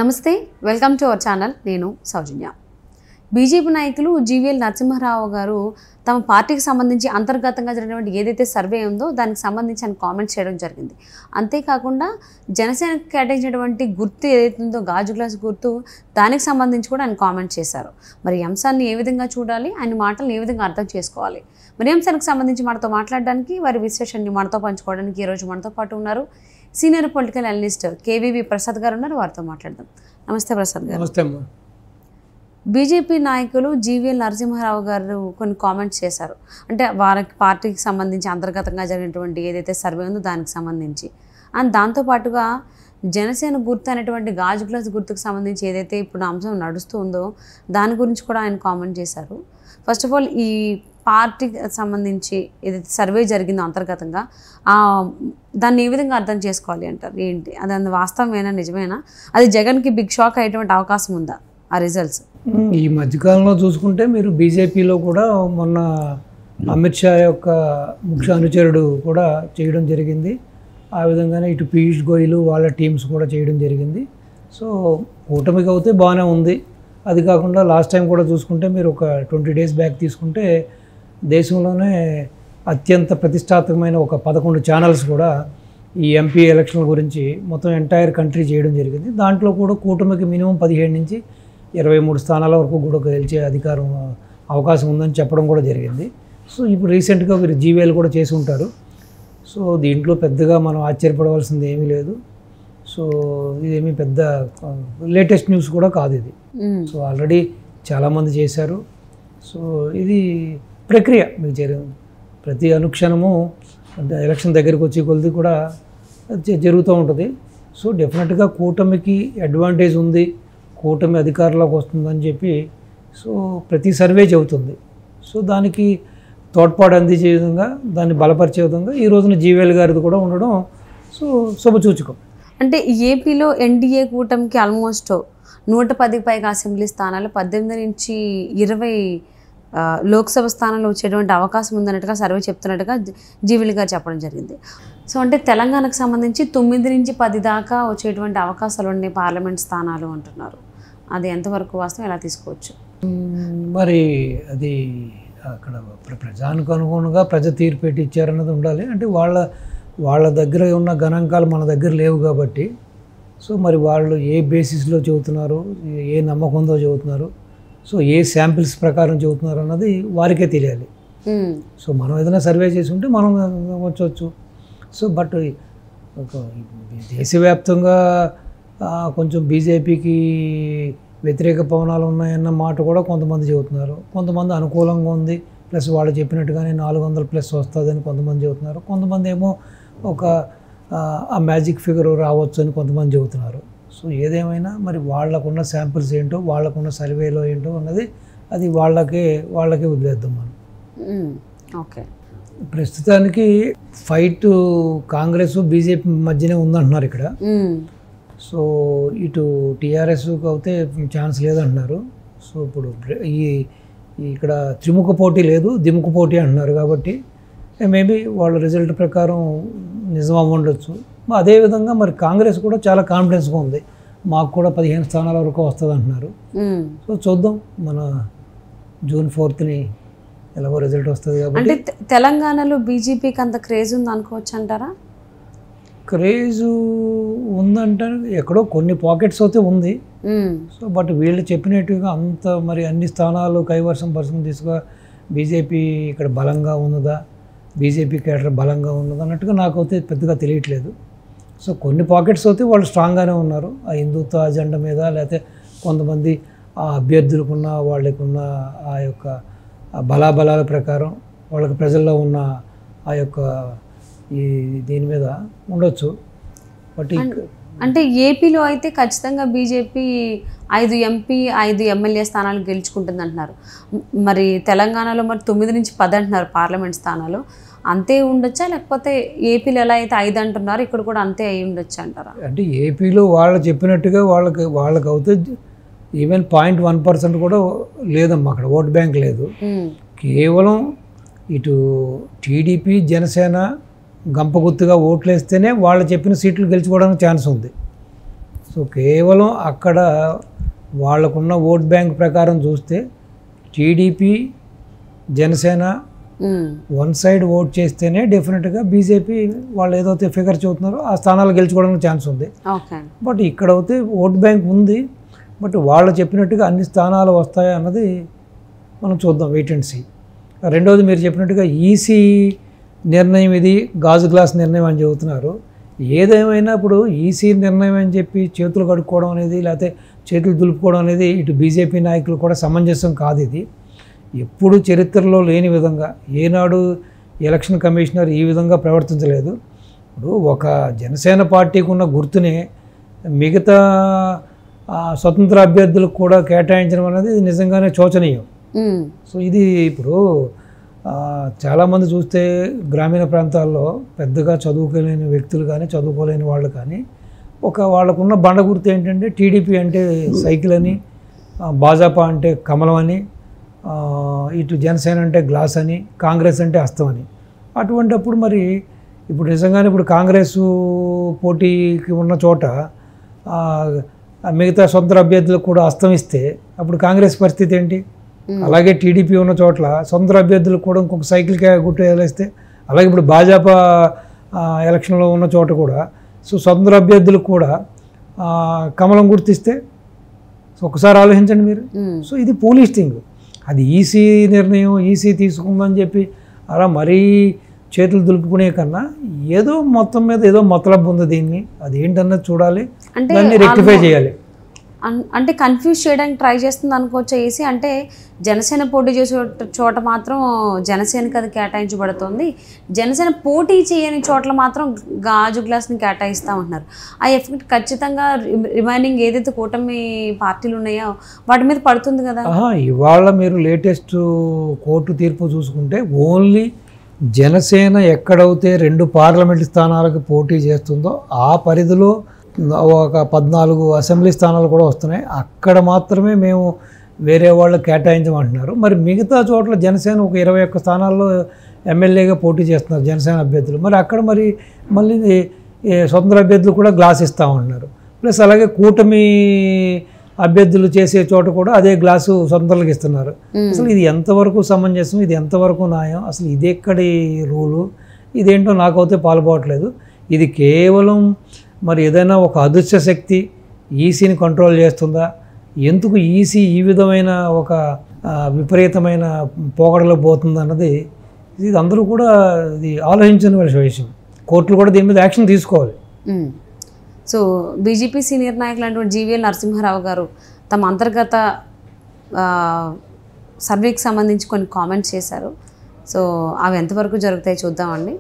నమస్తే, welcome to our channel. నేను సౌజన్య. BJP నాయకులు జీవీఎల్ నరసింహారావు గారు తమ పార్టీకి సంబంధించి అంతర్గతంగా జరిగినటువంటి ఏదైతే సర్వే ఉందో దానికి సంబంధించి ఆయన కామెంట్ చేయడం జరిగింది. అంతేకాకుండా జనసేనకు కేటాయించినటువంటి గుర్తు ఏదైతే ఉందో గాజు గ్లాస్ గుర్తు, దానికి సంబంధించి కూడా ఆయన కామెంట్ చేశారు. మరి ఈ అంశాన్ని ఏ విధంగా చూడాలి, ఆయన మాటలను ఏ విధంగా అర్థం చేసుకోవాలి, మరి ఈ అంశానికి సంబంధించి మనతో మాట్లాడడానికి, వారి విశ్లేషణని మనతో పంచుకోవడానికి ఈరోజు మనతో పాటు ఉన్నారు senior political analyst KVV Prasad గారు ఉన్నారు. వారితో మాట్లాడదాం. నమస్తే ప్రసాద్ గారు. నమస్తే అమ్మా. బీజేపీ నాయకులు జీవీఎల్ నరసింహారావు గారు కొన్ని కామెంట్స్ చేశారు. అంటే వారికి పార్టీకి సంబంధించి అంతర్గతంగా జరిగినటువంటి ఏదైతే సర్వే ఉందో దానికి సంబంధించి, అండ్ దాంతోపాటుగా జనసేన గుర్తు అనేటువంటి గాజు గ్లాస్ గుర్తుకు సంబంధించి ఏదైతే ఇప్పుడు అంశం నడుస్తూ ఉందో దాని గురించి కూడా ఆయన కామెంట్ చేశారు. ఫస్ట్ ఆఫ్ ఆల్, ఈ పార్టీకి సంబంధించి ఏదైతే సర్వే జరిగిందో అంతర్గతంగా దాన్ని ఏ విధంగా అర్థం చేసుకోవాలి అంటారు? ఏంటి అది వాస్తవమేనా, నిజమేనా? అది జగన్కి బిగ్ షాక్ అయ్యేటువంటి అవకాశం ఉందా ఆ రిజల్ట్స్? ఈ మధ్యకాలంలో చూసుకుంటే మీరు బీజేపీలో కూడా మొన్న అమిత్ షా యొక్క ముఖ్య అనుచరుడు కూడా చేయడం జరిగింది. ఆ విధంగానే ఇటు పీయూష్ గోయల్ వాళ్ళ టీమ్స్ కూడా చేయడం జరిగింది. సో కూటమికి అయితే బాగానే ఉంది. అది కాకుండా లాస్ట్ టైం కూడా చూసుకుంటే మీరు ఒక 20 days బ్యాక్ తీసుకుంటే దేశంలోనే అత్యంత ప్రతిష్టాత్మకమైన ఒక 11 ఛానల్స్ కూడా ఈ ఎంపీ ఎలక్షన్ల గురించి మొత్తం ఎంటైర్ కంట్రీ చేయడం జరిగింది. దాంట్లో కూడా కూటమికి మినిమం 17 నుంచి 23 స్థానాల వరకు కూడా గెలిచే అవకాశం ఉందని చెప్పడం కూడా జరిగింది. సో ఇప్పుడు రీసెంట్గా వీరు జీవీఎల్ కూడా చేసి ఉంటారు. సో దీంట్లో పెద్దగా మనం ఆశ్చర్యపడవలసింది ఏమీ లేదు. సో ఇదేమీ పెద్ద లేటెస్ట్ న్యూస్ కూడా కాదు ఇది. సో ఆల్రెడీ చాలామంది చేశారు. సో ఇది ప్రక్రియ మీకు జరిగింది. ప్రతి అనుక్షణము ఎలక్షన్ దగ్గరికి వచ్చే కొద్ది కూడా జరుగుతూ ఉంటుంది. సో డెఫినెట్గా కూటమికి అడ్వాంటేజ్ ఉంది, కూటమి అధికారంలోకి వస్తుందని చెప్పి సో ప్రతి సర్వే చెబుతుంది. సో దానికి తోడ్పాటు అందించే విధంగా, దాన్ని బలపరిచే విధంగా ఈ రోజున జీవీఎల్ గారిది కూడా ఉండడం సో శుభసూచకం. అంటే ఏపీలో ఎన్డీఏ కూటమికి ఆల్మోస్ట్ 110కి పైగా అసెంబ్లీ స్థానాలు, 18 నుంచి 20 లోక్సభ స్థానాలు వచ్చేటువంటి అవకాశం ఉందన్నట్టుగా సర్వే చెప్తున్నట్టుగా జీవీఎల్ గారు చెప్పడం జరిగింది. సో అంటే తెలంగాణకు సంబంధించి 9 నుంచి 10 దాకా వచ్చేటువంటి అవకాశాలు ఉన్నాయి పార్లమెంట్ స్థానాలు అంటున్నారు. అది ఎంతవరకు వాస్తవం, ఎలా తీసుకోవచ్చు? మరి అది అక్కడ ప్రజానికి అనుగుణంగా ప్రజ తీర్పు పెట్టి ఇచ్చారన్నది ఉండాలి. అంటే వాళ్ళ దగ్గర ఉన్న గణాంకాలు మన దగ్గర లేవు కాబట్టి సో మరి వాళ్ళు ఏ బేసిస్లో చెబుతున్నారు, ఏ నమ్మకంతో చెబుతున్నారు, సో ఏ శాంపిల్స్ ప్రకారం చెబుతున్నారు అన్నది వారికే తెలియాలి. సో మనం ఏదైనా సర్వే చేసి ఉంటే మనం వచ్చవచ్చు. సో బట్ దేశవ్యాప్తంగా కొంచెం బీజేపీకి వ్యతిరేక పవనాలు ఉన్నాయన్న మాట కూడా కొంతమంది చెబుతున్నారు. కొంతమంది అనుకూలంగా ఉంది, ప్లస్ వాళ్ళు చెప్పినట్టుగానే 400+ వస్తుందని కొంతమంది చెబుతున్నారు. కొంతమంది ఏమో ఒక ఆ మ్యాజిక్ ఫిగర్ రావచ్చు అని కొంతమంది చెబుతున్నారు. సో ఏదేమైనా మరి వాళ్ళకున్న శాంపిల్స్ ఏంటో, వాళ్ళకున్న సర్వేలో ఏంటో అన్నది అది వాళ్ళకే వదిలేద్దాం మనం. ఓకే, ప్రస్తుతానికి ఫైట్ కాంగ్రెస్ బీజేపీ మధ్యనే ఉందంటున్నారు ఇక్కడ. సో ఇటు టీఆర్ఎస్కి అయితే ఛాన్స్ లేదంటున్నారు. సో ఇప్పుడు ఇక్కడ త్రిముఖ పోటీ లేదు, దిముఖ పోటీ అంటున్నారు. కాబట్టి మేబీ వాళ్ళ రిజల్ట్ ప్రకారం నిజం అవ్వండొచ్చు. అదేవిధంగా మరి కాంగ్రెస్ కూడా చాలా కాన్ఫిడెన్స్గా ఉంది, మాకు కూడా 15 స్థానాల వరకు వస్తుంది అంటున్నారు. సో చూద్దాం, మన June 4th ఎలాగో రిజల్ట్ వస్తుంది కాబట్టి. అంటే తెలంగాణలో బీజేపీకి అంత క్రేజ్ ఉంది అనుకోవచ్చు అంటారా? క్రేజు ఉందంటే ఎక్కడో కొన్ని పాకెట్స్ అయితే ఉంది. సో బట్ వీళ్ళు చెప్పినట్టుగా అంత మరి అన్ని స్థానాలు కైవర్సం తీసుకుగా బీజేపీ ఇక్కడ బలంగా ఉన్నదా, బీజేపీ కేడర్ బలంగా ఉన్నదా అన్నట్టుగా నాకైతే పెద్దగా తెలియట్లేదు. సో కొన్ని పాకెట్స్ అయితే వాళ్ళు స్ట్రాంగ్గానే ఉన్నారు ఆ హిందుత్వ అజెండా మీద, లేకపోతే కొంతమంది ఆ అభ్యర్థులకున్న వాళ్ళకున్న ఆ యొక్క బలాబలాల ప్రకారం వాళ్ళకి ప్రజల్లో ఉన్న ఆ యొక్క దీని మీద ఉండొచ్చు. బట్ అంటే ఏపీలో అయితే ఖచ్చితంగా బీజేపీ 5 ఎంపీ 5 ఎమ్మెల్యే స్థానాలు గెలుచుకుంటుంది అంటున్నారు. మరి తెలంగాణలో మరి 9 నుంచి 10 అంటున్నారు పార్లమెంట్ స్థానాలు. అంతే ఉండొచ్చా, లేకపోతే ఏపీలో ఎలా అయితే 5 అంటున్నారు ఇక్కడ కూడా అంతే అయి ఉండొచ్చు అంటారా? అంటే ఏపీలో వాళ్ళు చెప్పినట్టుగా వాళ్ళకి అవుతే ఈవెన్ 0.1% కూడా లేదమ్మా, అక్కడ ఓట్ బ్యాంక్ లేదు. కేవలం ఇటు టీడీపీ జనసేన గంపగుత్తుగా ఓట్లు వేస్తేనే వాళ్ళు చెప్పిన సీట్లు గెలుచుకోవడానికి ఛాన్స్ ఉంది. సో కేవలం అక్కడ వాళ్ళకున్న ఓట్ బ్యాంక్ ప్రకారం చూస్తే TDP Janasena one side vote చేస్తేనే డెఫినెట్గా బీజేపీ వాళ్ళు ఏదైతే ఫిగర్ చూస్తున్నారో ఆ స్థానాలు గెలుచుకోవడానికి ఛాన్స్ ఉంది. బట్ ఇక్కడ అయితే ఓట్ బ్యాంక్ ఉంది, బట్ వాళ్ళు చెప్పినట్టుగా అన్ని స్థానాలు వస్తాయా అన్నది మనం చూద్దాం, వెయిట్ అండ్ సీ. రెండోది మీరు చెప్పినట్టుగా ఈసీ నిర్ణయం ఇది గాజు గ్లాస్ నిర్ణయం అని చెబుతున్నారు. ఏదేమైనా ఇప్పుడు ఈసీ నిర్ణయం అని చెప్పి చేతులు కడుక్కోవడం అనేది లేకపోతే చేతులు దులుపుకోవడం అనేది ఇటు బీజేపీ నాయకులు కూడా సమంజసం కాదు. ఇది ఎప్పుడు చరిత్రలో లేని విధంగా ఏనాడు ఎలక్షన్ కమిషనర్ ఈ విధంగా ప్రవర్తించలేదు. ఇప్పుడు ఒక జనసేన పార్టీకి ఉన్న గుర్తునే మిగతా స్వతంత్ర అభ్యర్థులకు కూడా కేటాయించడం అనేది నిజంగానే శోచనీయం. సో ఇది ఇప్పుడు చాలామంది చూస్తే గ్రామీణ ప్రాంతాల్లో పెద్దగా చదువుకోలేని వ్యక్తులు కానీ చదువుకోలేని వాళ్ళు కానీ వాళ్ళకున్న బండ గుర్తు ఏంటంటే టీడీపీ అంటే సైకిల్ అని, భాజపా అంటే కమలం అని, ఇటు జనసేన అంటే గ్లాస్ అని, కాంగ్రెస్ అంటే హస్తం అని. అటువంటిప్పుడు మరి ఇప్పుడు నిజంగానే ఇప్పుడు కాంగ్రెస్ పోటీకి ఉన్న చోట మిగతా స్వతంత్ర అభ్యర్థులకు కూడా హస్తం ఇస్తే అప్పుడు కాంగ్రెస్ పరిస్థితి ఏంటి? అలాగే టీడీపీ ఉన్న చోట్ల స్వతంత్ర అభ్యర్థులకు కూడా ఇంకొక సైకిల్ గుర్తు వేస్తే, అలాగే ఇప్పుడు భాజపా ఎలక్షన్లో ఉన్న చోట కూడా సో స్వతంత్ర అభ్యర్థులకు కూడా కమలం గుర్తిస్తే ఒకసారి ఆలోచించండి మీరు. సో ఇది పోలీస్ థింగ్, అది ఈసీ నిర్ణయం, ఈసీ తీసుకుందని చెప్పి అలా మరీ చేతులు దులుపుకునే కన్నా ఏదో మొత్తం మీద ఏదో మతలబ్ ఉంది దీన్ని, అది ఏంటన్నది చూడాలి, దాన్ని రెక్టిఫై చేయాలి. అంటే కన్ఫ్యూజ్ చేయడానికి ట్రై చేస్తుంది అనుకోవచ్చు ఈసీ. అంటే జనసేన పోటీ చేసే చోట మాత్రం జనసేనకి అది కేటాయించబడుతుంది, జనసేన పోటీ చేయని చోట్ల మాత్రం గాజు గ్లాస్ని కేటాయిస్తూ ఉంటున్నారు. ఆ ఎఫెక్ట్ ఖచ్చితంగా రిమైనింగ్ ఏదైతే కూటమి పార్టీలు ఉన్నాయో వాటి మీద పడుతుంది కదా. ఇవాళ మీరు లేటెస్ట్ కోర్టు తీర్పు చూసుకుంటే ఓన్లీ జనసేన ఎక్కడైతే 2 పార్లమెంటు స్థానాలకు పోటీ చేస్తుందో ఆ పరిధిలో ఒక 14 అసెంబ్లీ స్థానాలు కూడా వస్తున్నాయి. అక్కడ మాత్రమే మేము వేరే వాళ్ళు కేటాయించమంటున్నారు. మరి మిగతా చోట్ల జనసేన ఒక 21 స్థానాల్లో ఎమ్మెల్యేగా పోటీ చేస్తున్నారు జనసేన అభ్యర్థులు. మరి అక్కడ మళ్ళీ స్వతంత్ర అభ్యర్థులు కూడా గ్లాస్ ఇస్తామంటున్నారు. ప్లస్ అలాగే కూటమి అభ్యర్థులు చేసే చోట కూడా అదే గ్లాసు స్వతంత్రులకు ఇస్తున్నారు. అసలు ఇది ఎంతవరకు సమంజసం, ఇది ఎంతవరకు న్యాయం, అసలు ఇది ఎక్కడి రూలు, ఇదేంటో నాకైతే పాల్గొవట్లేదు. ఇది కేవలం మరి ఏదైనా ఒక అదృశ్య శక్తి ఈసీని కంట్రోల్ చేస్తుందా, ఎందుకు ఈసీ ఈ విధమైన ఒక విపరీతమైన పోగడలో పోతుంది అన్నది ఇది అందరూ కూడా ఇది ఆలోచించిన విషయం. కోర్టులు కూడా దీని మీద యాక్షన్ తీసుకోవాలి. సో బీజేపీ సీనియర్ నాయకులు అంటే జీవీఎల్ నరసింహారావు గారు తమ అంతర్గత సర్వేకి సంబంధించి కొన్ని కామెంట్స్ చేశారు. సో అవి ఎంతవరకు జరుగుతాయి చూద్దామండి.